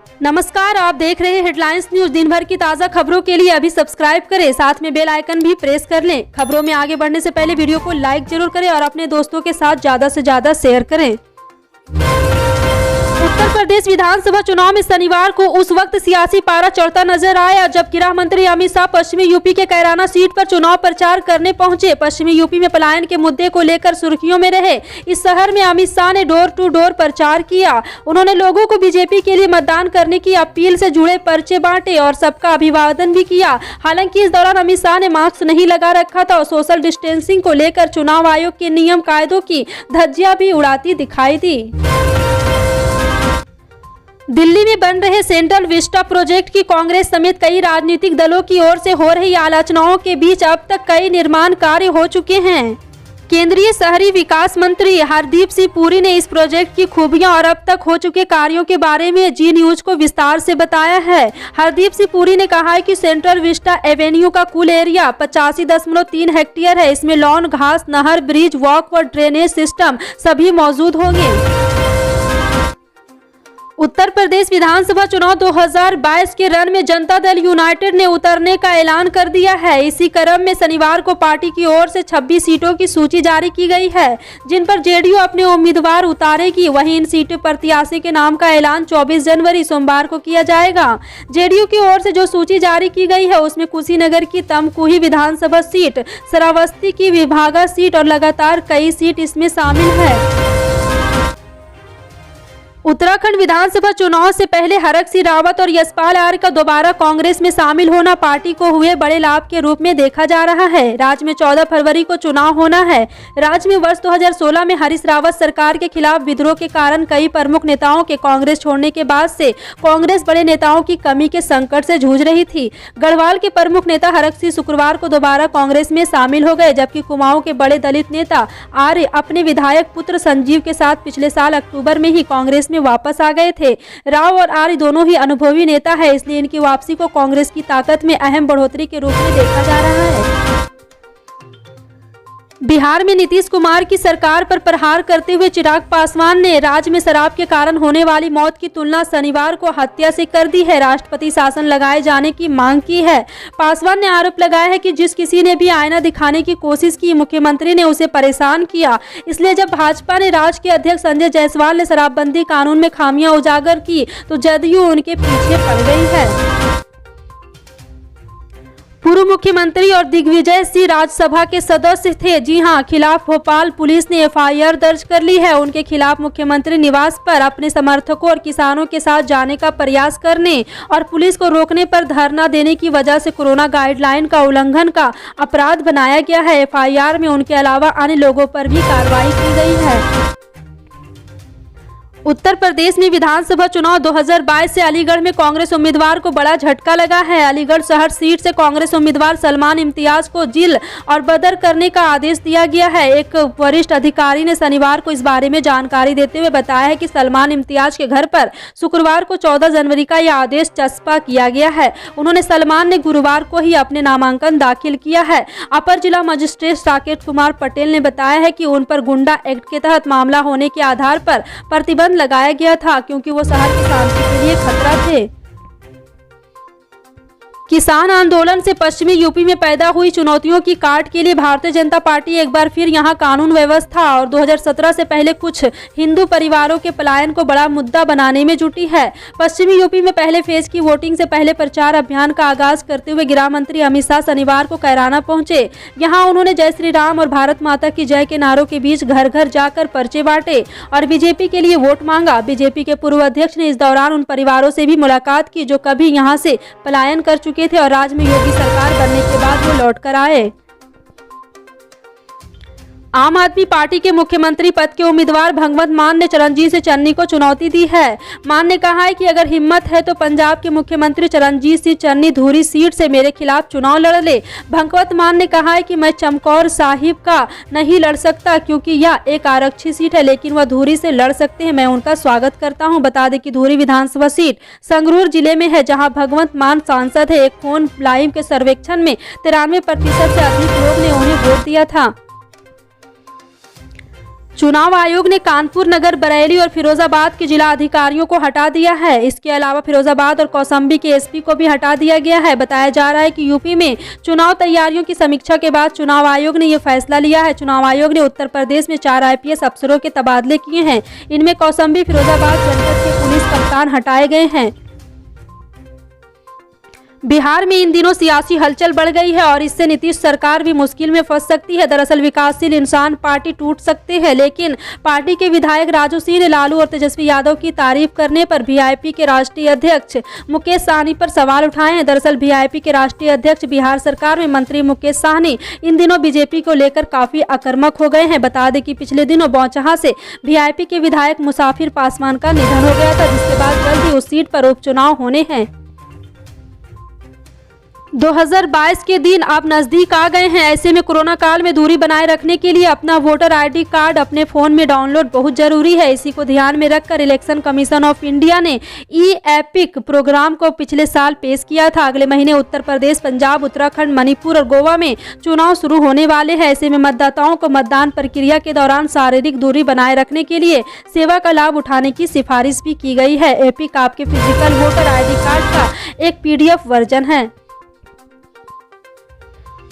नमस्कार, आप देख रहे हैं हेडलाइंस न्यूज। दिन भर की ताज़ा खबरों के लिए अभी सब्सक्राइब करें, साथ में बेल आइकन भी प्रेस कर लें। खबरों में आगे बढ़ने से पहले वीडियो को लाइक जरूर करें और अपने दोस्तों के साथ ज़्यादा से ज़्यादा शेयर करें। उत्तर प्रदेश विधानसभा चुनाव में शनिवार को उस वक्त सियासी पारा चढ़ता नजर आया जब गृह मंत्री अमित शाह पश्चिमी यूपी के कैराना सीट पर चुनाव प्रचार करने पहुंचे। पश्चिमी यूपी में पलायन के मुद्दे को लेकर सुर्खियों में रहे इस शहर में अमित शाह ने डोर टू डोर प्रचार किया। उन्होंने लोगों को बीजेपी के लिए मतदान करने की अपील से जुड़े पर्चे बांटे और सबका अभिवादन भी किया। हालांकि इस दौरान अमित शाह ने मास्क नहीं लगा रखा था और सोशल डिस्टेंसिंग को लेकर चुनाव आयोग के नियम कायदों की धज्जियां भी उड़ाती दिखाई दी। दिल्ली में बन रहे सेंट्रल विस्टा प्रोजेक्ट की कांग्रेस समेत कई राजनीतिक दलों की ओर से हो रही आलोचनाओं के बीच अब तक कई निर्माण कार्य हो चुके हैं। केंद्रीय शहरी विकास मंत्री हरदीप सिंह पुरी ने इस प्रोजेक्ट की खूबियां और अब तक हो चुके कार्यों के बारे में जी न्यूज को विस्तार से बताया है। हरदीप सिंह पुरी ने कहा है कि सेंट्रल विस्टा एवेन्यू का कुल एरिया 85.3 हेक्टेयर है। इसमें लॉन, घास, नहर, ब्रिज, वॉक और ड्रेनेज सिस्टम सभी मौजूद होंगे। उत्तर प्रदेश विधानसभा चुनाव 2022 के रण में जनता दल यूनाइटेड ने उतरने का ऐलान कर दिया है। इसी क्रम में शनिवार को पार्टी की ओर से 26 सीटों की सूची जारी की गई है जिन पर जेडीयू अपने उम्मीदवार उतारेगी। वहीं इन सीट प्रत्याशी के नाम का ऐलान 24 जनवरी सोमवार को किया जाएगा। जेडीयू की ओर से जो सूची जारी की गई है उसमें कुशीनगर की तमकुही विधानसभा सीट, श्रावस्ती की विभागा सीट और लगातार कई सीट इसमें शामिल है। उत्तराखंड विधानसभा चुनाव से पहले हरक सिंह रावत और यशपाल आर्य का दोबारा कांग्रेस में शामिल होना पार्टी को हुए बड़े लाभ के रूप में देखा जा रहा है। राज्य में 14 फरवरी को चुनाव होना है। राज्य में वर्ष 2016 में हरीश रावत सरकार के खिलाफ विद्रोह के कारण कई प्रमुख नेताओं के कांग्रेस छोड़ने के बाद से कांग्रेस बड़े नेताओं की कमी के संकट से जूझ रही थी। गढ़वाल के प्रमुख नेता हरक सिंह शुक्रवार को दोबारा कांग्रेस में शामिल हो गए, जबकि कुमाऊं के बड़े दलित नेता आर्य अपने विधायक पुत्र संजीव के साथ पिछले साल अक्टूबर में ही कांग्रेस में वापस आ गए थे। राव और आर्य दोनों ही अनुभवी नेता है, इसलिए इनकी वापसी को कांग्रेस की ताकत में अहम बढ़ोतरी के रूप में देखा जा रहा है। बिहार में नीतीश कुमार की सरकार पर प्रहार करते हुए चिराग पासवान ने राज्य में शराब के कारण होने वाली मौत की तुलना शनिवार को हत्या से कर दी है। राष्ट्रपति शासन लगाए जाने की मांग की है। पासवान ने आरोप लगाया है कि जिस किसी ने भी आईना दिखाने की कोशिश की, मुख्यमंत्री ने उसे परेशान किया। इसलिए जब भाजपा ने राज्य के अध्यक्ष संजय जायसवाल ने शराबबंदी कानून में खामियां उजागर की तो जदयू उनके पीछे पड़ गई है। पूर्व मुख्यमंत्री और दिग्विजय सिंह राज्यसभा के सदस्य थे। जी हां, खिलाफ भोपाल पुलिस ने एफआईआर दर्ज कर ली है। उनके खिलाफ मुख्यमंत्री निवास पर अपने समर्थकों और किसानों के साथ जाने का प्रयास करने और पुलिस को रोकने पर धरना देने की वजह से कोरोना गाइडलाइन का उल्लंघन का अपराध बनाया गया है। एफआईआर में उनके अलावा अन्य लोगों पर भी कार्रवाई की गई है। उत्तर प्रदेश में विधानसभा चुनाव 2022 से अलीगढ़ में कांग्रेस उम्मीदवार को बड़ा झटका लगा है। अलीगढ़ शहर सीट से कांग्रेस उम्मीदवार सलमान इम्तियाज को जिल और बदर करने का आदेश दिया गया है। एक वरिष्ठ अधिकारी ने शनिवार को इस बारे में जानकारी देते हुए बताया है कि सलमान इम्तियाज के घर पर शुक्रवार को 14 जनवरी का यह आदेश चस्पा किया गया है। उन्होंने सलमान ने गुरुवार को ही अपने नामांकन दाखिल किया है। अपर जिला मजिस्ट्रेट साकेत कुमार पटेल ने बताया है कि उन पर गुंडा एक्ट के तहत मामला होने के आधार पर प्रतिबंध लगाया गया था क्योंकि वो शहर की शांति के लिए खतरा थे। किसान आंदोलन से पश्चिमी यूपी में पैदा हुई चुनौतियों की काट के लिए भारतीय जनता पार्टी एक बार फिर यहां कानून व्यवस्था और 2017 से पहले कुछ हिंदू परिवारों के पलायन को बड़ा मुद्दा बनाने में जुटी है। पश्चिमी यूपी में पहले फेज की वोटिंग से पहले प्रचार अभियान का आगाज करते हुए गृह मंत्री अमित शाह शनिवार को कैराना पहुंचे। यहां उन्होंने जय श्री राम और भारत माता की जय के नारों के बीच घर घर जाकर पर्चे बांटे और बीजेपी के लिए वोट मांगा। बीजेपी के पूर्व अध्यक्ष ने इस दौरान उन परिवारों से भी मुलाकात की जो कभी यहां से पलायन कर चुके थे और राज्य में योगी सरकार बनने के बाद वो लौट कर आए। आम आदमी पार्टी के मुख्यमंत्री पद के उम्मीदवार भगवंत मान ने चरणजीत सिंह चन्नी को चुनौती दी है। मान ने कहा है कि अगर हिम्मत है तो पंजाब के मुख्यमंत्री चरणजीत सिंह चन्नी धुरी सीट से मेरे खिलाफ चुनाव लड़ ले। भगवंत मान ने कहा है कि मैं चमकौर साहिब का नहीं लड़ सकता क्योंकि यह एक आरक्षित सीट है, लेकिन वह धुरी से लड़ सकते हैं। मैं उनका स्वागत करता हूं। बता दें कि धुरी विधानसभा सीट संगरूर जिले में है, जहां भगवंत मान सांसद है। एक फोन लाइव के सर्वेक्षण में 93% से अधिक लोग ने उन्हें वोट दिया था। चुनाव आयोग ने कानपुर नगर, बरेली और फिरोजाबाद के जिला अधिकारियों को हटा दिया है। इसके अलावा फिरोजाबाद और कौशाम्बी के एसपी को भी हटा दिया गया है। बताया जा रहा है कि यूपी में चुनाव तैयारियों की समीक्षा के बाद चुनाव आयोग ने यह फैसला लिया है। चुनाव आयोग ने उत्तर प्रदेश में 4 IPS अफसरों के तबादले किए हैं। इनमें कौशाम्बी, फिरोजाबाद जनपद के पुलिस कप्तान हटाए गए हैं। बिहार में इन दिनों सियासी हलचल बढ़ गई है और इससे नीतीश सरकार भी मुश्किल में फंस सकती है। दरअसल विकासशील इंसान पार्टी टूट सकते हैं, लेकिन पार्टी के विधायक राजू सिंह ने लालू और तेजस्वी यादव की तारीफ करने पर वीआईपी के राष्ट्रीय अध्यक्ष मुकेश साहनी पर सवाल उठाए हैं। दरअसल वीआईपी के राष्ट्रीय अध्यक्ष बिहार सरकार में मंत्री मुकेश साहनी इन दिनों बीजेपी को लेकर काफी आक्रामक हो गए हैं। बता दें कि पिछले दिनों बौचहा से वीआईपी के विधायक मुसाफिर पासवान का निधन हो गया था, जिसके बाद जल्द ही उस सीट पर उपचुनाव होने हैं। 2022 के दिन अब नजदीक आ गए हैं। ऐसे में कोरोना काल में दूरी बनाए रखने के लिए अपना वोटर ID कार्ड अपने फोन में डाउनलोड बहुत जरूरी है। इसी को ध्यान में रखकर इलेक्शन कमीशन ऑफ इंडिया ने ई-एपिक प्रोग्राम को पिछले साल पेश किया था। अगले महीने उत्तर प्रदेश, पंजाब, उत्तराखंड, मणिपुर और गोवा में चुनाव शुरू होने वाले हैं। ऐसे में मतदाताओं को मतदान प्रक्रिया के दौरान शारीरिक दूरी बनाए रखने के लिए सेवा का लाभ उठाने की सिफारिश भी की गई है। एपिक आपके फिजिकल वोटर ID कार्ड का एक PDF वर्जन है।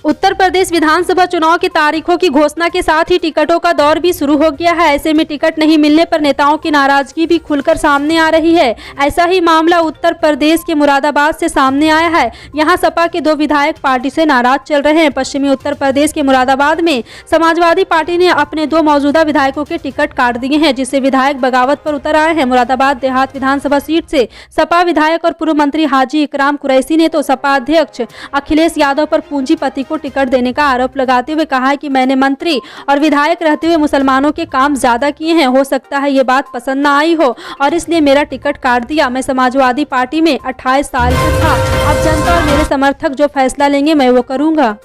उत्तर प्रदेश विधानसभा चुनाव की तारीखों की घोषणा के साथ ही टिकटों का दौर भी शुरू हो गया है। ऐसे में टिकट नहीं मिलने पर नेताओं की नाराजगी भी खुलकर सामने आ रही है। ऐसा ही मामला उत्तर प्रदेश के मुरादाबाद से सामने आया है। यहां सपा के 2 विधायक पार्टी से नाराज चल रहे हैं। पश्चिमी उत्तर प्रदेश के मुरादाबाद में समाजवादी पार्टी ने अपने 2 मौजूदा विधायकों के टिकट काट दिए हैं, जिससे विधायक बगावत पर उतर आए हैं। मुरादाबाद देहात विधानसभा सीट से सपा विधायक और पूर्व मंत्री हाजी इकराम कुरैशी ने तो सपा अध्यक्ष अखिलेश यादव पर पूंजीपति को टिकट देने का आरोप लगाते हुए कहा है कि मैंने मंत्री और विधायक रहते हुए मुसलमानों के काम ज्यादा किए हैं। हो सकता है ये बात पसंद ना आई हो और इसलिए मेरा टिकट काट दिया। मैं समाजवादी पार्टी में 28 साल से था। अब जनता और मेरे समर्थक जो फैसला लेंगे मैं वो करूंगा।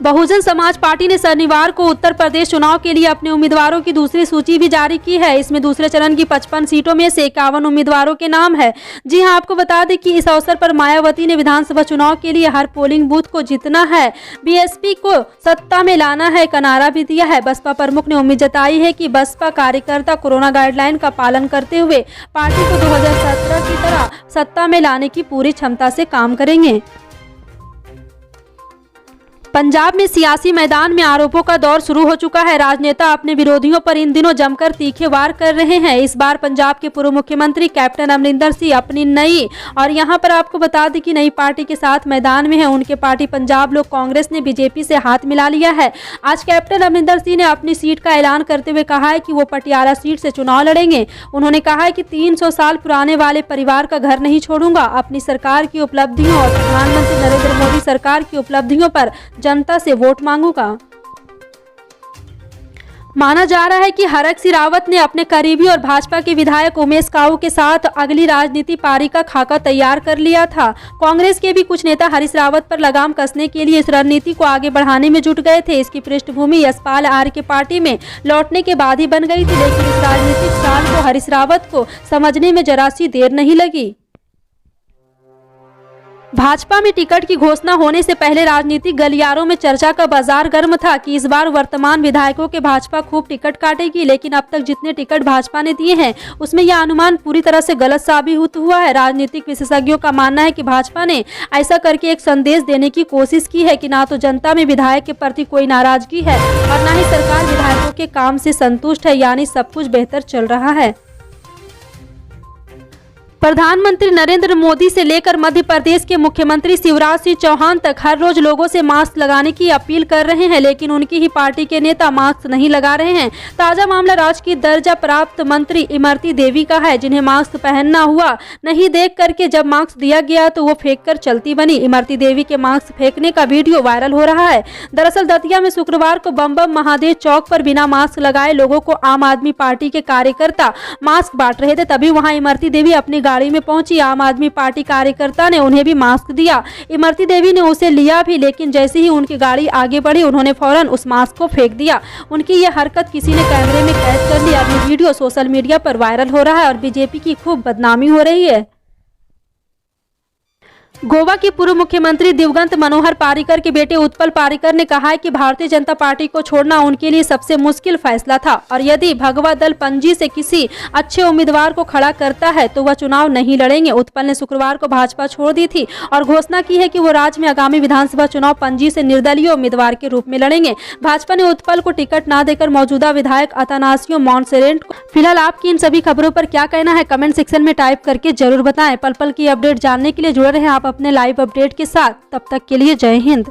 बहुजन समाज पार्टी ने शनिवार को उत्तर प्रदेश चुनाव के लिए अपने उम्मीदवारों की दूसरी सूची भी जारी की है। इसमें दूसरे चरण की 55 सीटों में से 51 उम्मीदवारों के नाम है। जी हां, आपको बता दें कि इस अवसर पर मायावती ने विधानसभा चुनाव के लिए हर पोलिंग बूथ को जीतना है, बीएसपी को सत्ता में लाना है का नारा भी दिया है। बसपा प्रमुख ने उम्मीद जताई है कि बसपा कार्यकर्ता कोरोना गाइडलाइन का पालन करते हुए पार्टी को 2017 की तरह सत्ता में लाने की पूरी क्षमता से काम करेंगे। पंजाब में सियासी मैदान में आरोपों का दौर शुरू हो चुका है। राजनेता अपने विरोधियों पर इन दिनों जमकर तीखे वार कर रहे हैं। इस बार पंजाब के पूर्व मुख्यमंत्री कैप्टन अमरिंदर सिंह अपनी नई और यहां पर आपको बता दें कि नई पार्टी के साथ मैदान में है। उनके पार्टी पंजाब लोक कांग्रेस ने बीजेपी से हाथ मिला लिया है। आज कैप्टन अमरिंदर सिंह ने अपनी सीट का ऐलान करते हुए कहा है कि वो पटियाला सीट से चुनाव लड़ेंगे। उन्होंने कहा है कि 300 साल पुराने वाले परिवार का घर नहीं छोड़ूंगा। अपनी सरकार की उपलब्धियों और प्रधानमंत्री नरेंद्र मोदी सरकार की उपलब्धियों पर जनता से वोट मांगूंगा। माना जा रहा है कि हरक सिंह रावत ने अपने करीबी और भाजपा के विधायक उमेश काऊ के साथ अगली राजनीति पारी का खाका तैयार कर लिया था। कांग्रेस के भी कुछ नेता हरीश रावत पर लगाम कसने के लिए इस रणनीति को आगे बढ़ाने में जुट गए थे। इसकी पृष्ठभूमि यशपाल आर्य के पार्टी में लौटने के बाद ही बन गई थी, लेकिन इस राजनीतिक चाल को हरीश रावत को समझने में जरा सी देर नहीं लगी। भाजपा में टिकट की घोषणा होने से पहले राजनीतिक गलियारों में चर्चा का बाजार गर्म था कि इस बार वर्तमान विधायकों के भाजपा खूब टिकट काटेगी, लेकिन अब तक जितने टिकट भाजपा ने दिए हैं उसमें यह अनुमान पूरी तरह से गलत साबित हुआ है। राजनीतिक विशेषज्ञों का मानना है कि भाजपा ने ऐसा करके एक संदेश देने की कोशिश की है कि ना तो जनता में विधायक के प्रति कोई नाराजगी है और न ही सरकार विधायकों के काम से संतुष्ट है, यानी सब कुछ बेहतर चल रहा है। प्रधानमंत्री नरेंद्र मोदी से लेकर मध्य प्रदेश के मुख्यमंत्री शिवराज सिंह चौहान तक हर रोज लोगों से मास्क लगाने की अपील कर रहे हैं, लेकिन उनकी ही पार्टी के नेता मास्क नहीं लगा रहे हैं। ताजा मामला राजकीय दर्जा प्राप्त मंत्री इमरती देवी का है, जिन्हें मास्क पहनना हुआ नहीं देख करके जब मास्क दिया गया तो वो फेंक कर चलती बनी। इमरती देवी के मास्क फेंकने का वीडियो वायरल हो रहा है। दरअसल दतिया में शुक्रवार को बम बम महादेव चौक पर बिना मास्क लगाए लोगों को आम आदमी पार्टी के कार्यकर्ता मास्क बांट रहे थे, तभी वहां इमरती देवी अपनी गाड़ी में पहुंची। आम आदमी पार्टी कार्यकर्ता ने उन्हें भी मास्क दिया। इमरती देवी ने उसे लिया भी, लेकिन जैसे ही उनकी गाड़ी आगे बढ़ी उन्होंने फौरन उस मास्क को फेंक दिया। उनकी यह हरकत किसी ने कैमरे में कैद कर ली। अब ये वीडियो सोशल मीडिया पर वायरल हो रहा है और बीजेपी की खूब बदनामी हो रही है। गोवा की पूर्व मुख्यमंत्री दिवंगत मनोहर पार्रिकर के बेटे उत्पल पार्रिकर ने कहा है कि भारतीय जनता पार्टी को छोड़ना उनके लिए सबसे मुश्किल फैसला था और यदि भगवा दल पणजी से किसी अच्छे उम्मीदवार को खड़ा करता है तो वह चुनाव नहीं लड़ेंगे। उत्पल ने शुक्रवार को भाजपा छोड़ दी थी और घोषणा की है कि वो राज्य में आगामी विधानसभा चुनाव पणजी से निर्दलीय उम्मीदवार के रूप में लड़ेंगे। भाजपा ने उत्पल को टिकट न देकर मौजूदा विधायक अतानासियो मॉन्सेरेंट को। फिलहाल आपकी इन सभी खबरों पर क्या कहना है कमेंट सेक्शन में टाइप करके जरूर बताएं। पल पल की अपडेट जानने के लिए जुड़े रहें आप अपने लाइव अपडेट के साथ। तब तक के लिए जय हिंद।